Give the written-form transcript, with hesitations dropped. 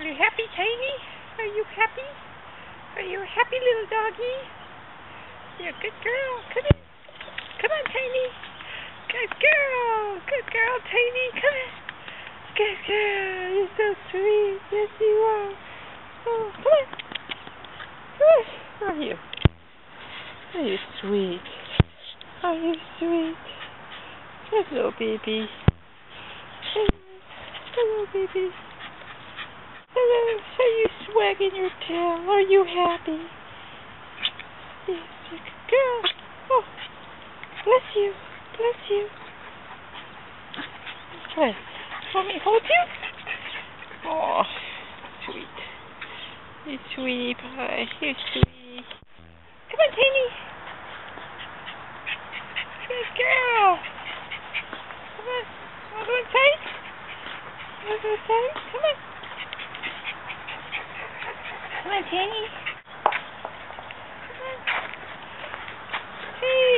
Are you happy, Tiny? Are you happy? Are you a happy little doggy? You're a good girl. Come in. Come on, Tiny. Good girl. Good girl, Tiny. Come in. Good girl. You're so sweet. Yes, you are. Oh, come on. Are you? Are you sweet? Are you sweet? Hello, baby. Hello, baby. Hello. Are you swagging your tail? Are you happy? Yes, you're a good girl. Oh, bless you. Bless you. What? Want me to hold you? Oh, sweet. You sweet pie. You sweet. Come on, Tiny. Good girl. Come on. Want to go inside? Want to go inside? Come on. Come on, Tiny. Come on. Hey.